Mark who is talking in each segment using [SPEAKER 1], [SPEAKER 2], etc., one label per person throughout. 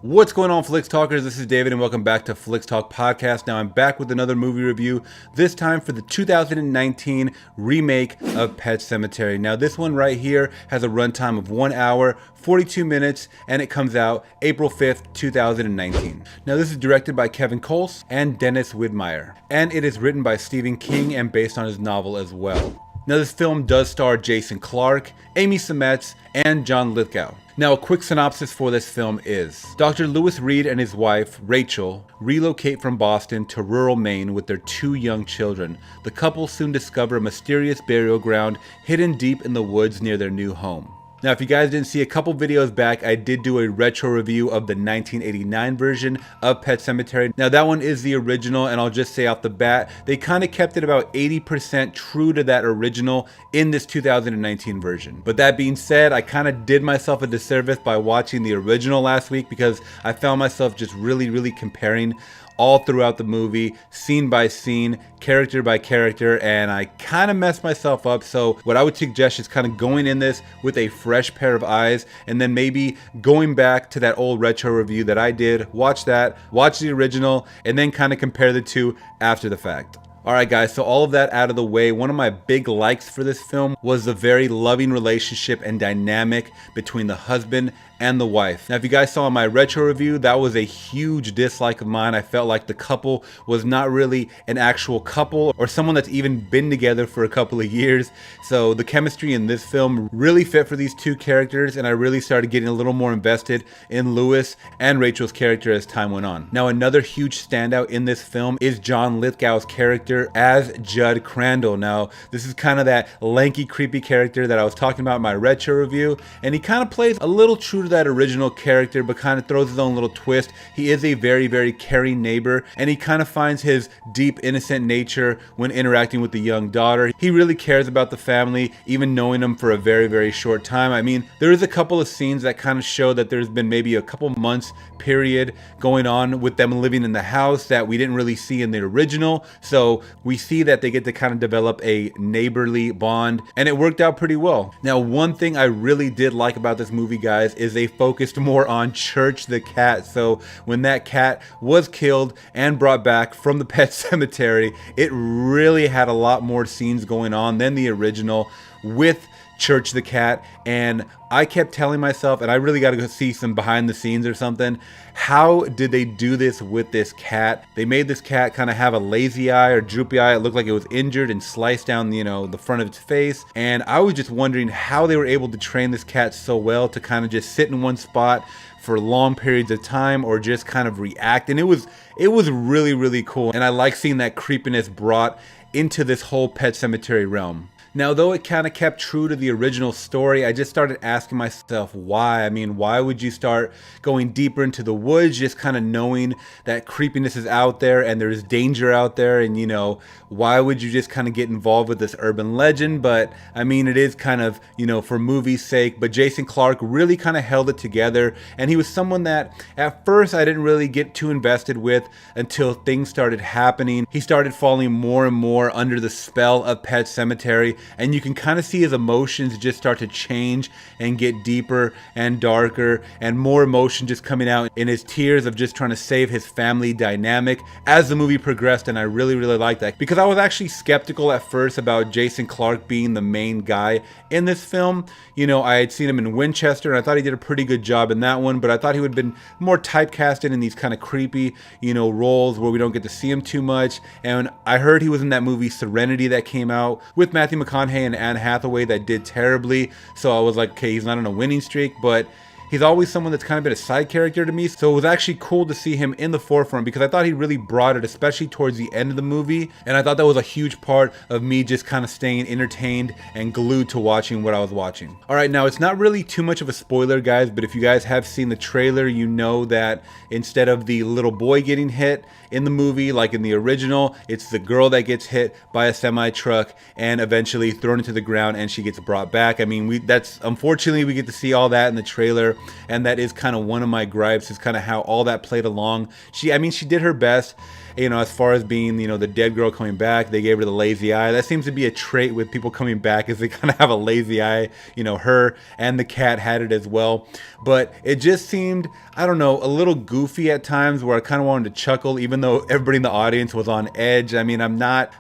[SPEAKER 1] What's going on, Flix Talkers? This is David and welcome back to Flix Talk Podcast. Now I'm back with another movie review, this time for the 2019 remake of Pet Sematary. Now this one right here has a runtime of 1 hour, 42 minutes, and it comes out April 5th, 2019. Now this is directed by Kevin Coles and Dennis Widmeyer, and it is written by Stephen King and based on his novel as well. Now this film does star Jason Clarke, Amy Seimetz, and John Lithgow. Now, a quick synopsis for this film is: Dr. Lewis Reed and his wife, Rachel, relocate from Boston to rural Maine with their 2 young children. The couple soon discover a mysterious burial ground hidden deep in the woods near their new home. Now, if you guys didn't see, a couple videos back, I did do a retro review of the 1989 version of Pet Sematary. Now, that one is the original, and I'll just say off the bat, they kind of kept it about 80% true to that original in this 2019 version. But that being said, I kind of did myself a disservice by watching the original last week because I found myself just really comparing all throughout the movie, scene by scene, character by character, and I kind of messed myself up. So what I would suggest is kind of going in this with a fresh pair of eyes, and then maybe going back to that old retro review that I did, watch that, watch the original, and then kind of compare the two after the fact. Alright guys, so all of that out of the way, one of my big likes for this film was the very loving relationship and dynamic between the husband and the wife. Now, if you guys saw my retro review, that was a huge dislike of mine. I felt like the couple was not really an actual couple or someone that's even been together for a couple of years. So the chemistry in this film really fit for these two characters, and I really started getting a little more invested in Lewis and Rachel's character as time went on. Now, another huge standout in this film is John Lithgow's character as Judd Crandall. Now, this is kind of that lanky, creepy character that I was talking about in my retro review, and he kind of plays a little true to that original character, but kind of throws his own little twist. He is a very caring neighbor, and he kind of finds his deep, innocent nature when interacting with the young daughter. He really cares about the family, even knowing them for a very short time. I mean, there is a couple of scenes that kind of show that there's been maybe a couple months period going on with them living in the house that we didn't really see in the original. So we see that they get to kind of develop a neighborly bond, and it worked out pretty well. Now, one thing I really did like about this movie, guys, is they focused more on Church the cat. So when that cat was killed and brought back from the Pet Sematary, it really had a lot more scenes going on than the original with Church the cat. And I kept telling myself, and I really got to go see some behind the scenes or something, how did they do this with this cat? They made this cat kind of have a lazy eye or droopy eye. It looked like it was injured and sliced down, the front of its face. And I was just wondering how they were able to train this cat so well to kind of just sit in one spot for long periods of time or just kind of react. And it was really cool. And I like seeing that creepiness brought into this whole Pet Sematary realm. Now, though it kind of kept true to the original story, I just started asking myself why. I mean, why would you start going deeper into the woods, just kind of knowing that creepiness is out there and there's danger out there, and why would you just kind of get involved with this urban legend? But I mean, it is kind of, for movie's sake, but Jason Clarke really kind of held it together, and he was someone that at first I didn't really get too invested with until things started happening. He started falling more and more under the spell of Pet Sematary, and you can kind of see his emotions just start to change and get deeper and darker, and more emotion just coming out in his tears of just trying to save his family dynamic as the movie progressed. And I really liked that, because I was actually skeptical at first about Jason Clarke being the main guy in this film. I had seen him in Winchester, and I thought he did a pretty good job in that one, but I thought he would have been more typecasted in these kind of creepy, roles where we don't get to see him too much. And I heard he was in that movie Serenity that came out with Matthew McConaughey and Anne Hathaway that did terribly. So I was like, okay, he's not on a winning streak, but he's always someone that's kind of been a side character to me. So it was actually cool to see him in the forefront, because I thought he really brought it, especially towards the end of the movie. And I thought that was a huge part of me just kind of staying entertained and glued to watching what I was watching. All right, now it's not really too much of a spoiler, guys, but if you guys have seen the trailer, you know that instead of the little boy getting hit in the movie, like in the original, it's the girl that gets hit by a semi truck and eventually thrown into the ground, and she gets brought back. I mean, that's unfortunately we get to see all that in the trailer, and that is kind of one of my gripes, is kind of how all that played along. She did her best. you know, as far as being, you know, the dead girl coming back, they gave her the lazy eye. That seems to be a trait with people coming back, is they kind of have a lazy eye. You know, her and the cat had it as well. But it just seemed, I don't know, a little goofy at times, where I kind of wanted to chuckle, even though everybody in the audience was on edge. I mean,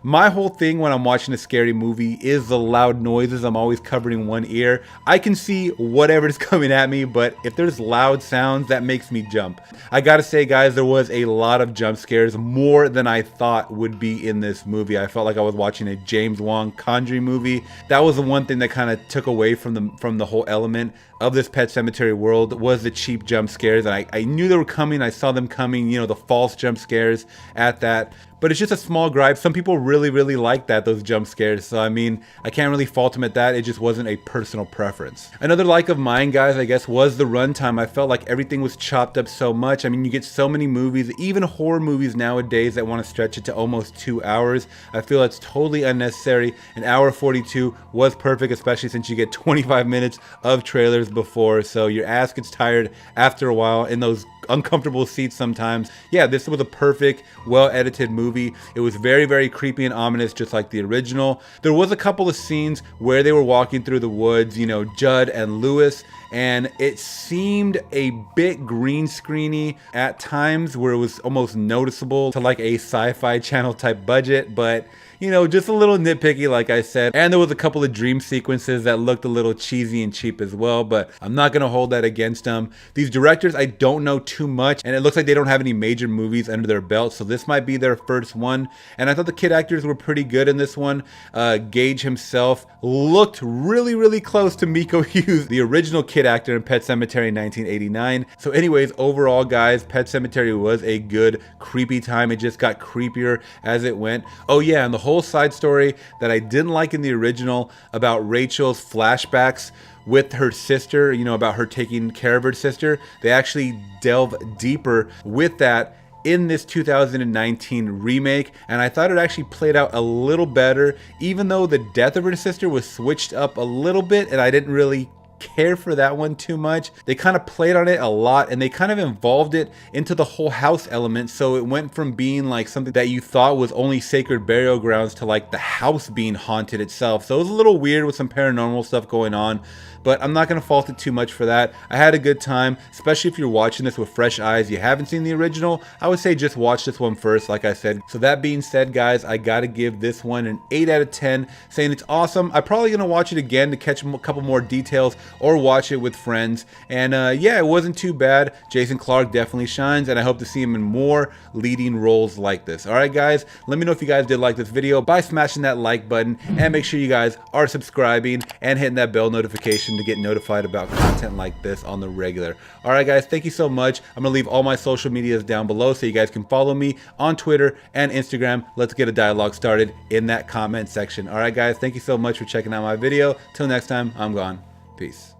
[SPEAKER 1] my whole thing when I'm watching a scary movie is the loud noises. I'm always covering one ear. I can see whatever's coming at me, but if there's loud sounds, that makes me jump. I gotta say, guys, there was a lot of jump scares, more than I thought would be in this movie. I felt like I was watching a James Wan Conjuring movie. That was the one thing that kind of took away from the whole element of this Pet Sematary world, was the cheap jump scares. And I knew they were coming. I saw them coming, you know, the false jump scares at that. But it's just a small gripe. Some people really, really like those jump scares. So, I mean, I can't really fault them at that. It just wasn't a personal preference. Another like of mine, guys, I guess, was the runtime. I felt like everything was chopped up so much. I mean, you get so many movies, even horror movies nowadays, that want to stretch it to almost 2 hours. I feel it's totally unnecessary. An hour 42 was perfect, especially since you get 25 minutes of trailers before. So your ass gets tired after a while in those uncomfortable seats sometimes. Yeah, this was a perfect, well-edited movie. It was very, very creepy and ominous, just like the original. There was a couple of scenes where they were walking through the woods, you know, Judd and Lewis, and it seemed a bit green screeny at times, where it was almost noticeable to like a sci-fi channel type budget, but you know, just a little nitpicky, like I said. And there was a couple of dream sequences that looked a little cheesy and cheap as well, but I'm not gonna hold that against them. These directors, I don't know too much, and it looks like they don't have any major movies under their belt, so this might be their first one. And I thought the kid actors were pretty good in this one. Gage himself looked really, really close to Miko Hughes, the original kid actor in Pet Sematary in 1989. So anyways, overall, guys, Pet Sematary was a good, creepy time. It just got creepier as it went. Oh yeah, and the whole side story that I didn't like in the original about Rachel's flashbacks with her sister, you know, about her taking care of her sister, they actually delve deeper with that in this 2019 remake, and I thought it actually played out a little better, even though the death of her sister was switched up a little bit and I didn't really care for that one too much. They kind of played on it a lot, and they kind of involved it into the whole house element, so it went from being like something that you thought was only sacred burial grounds to like the house being haunted itself. So it was a little weird with some paranormal stuff going on, but I'm not going to fault it too much for that. I had a good time, especially if you're watching this with fresh eyes. You haven't seen the original, I would say just watch this one first, like I said. So that being said, guys, I got to give this one an 8 out of 10, saying it's awesome. I'm probably going to watch it again to catch a couple more details, or watch it with friends. And yeah, it wasn't too bad. Jason Clarke definitely shines, and I hope to see him in more leading roles like this. All right, guys, let me know if you guys did like this video by smashing that like button, and make sure you guys are subscribing and hitting that bell notification to get notified about content like this on the regular. All right, guys, thank you so much. I'm gonna leave all my social medias down below so you guys can follow me on Twitter and Instagram. Let's get a dialogue started in that comment section. All right, guys, thank you so much for checking out my video. Till next time, I'm gone. Peace.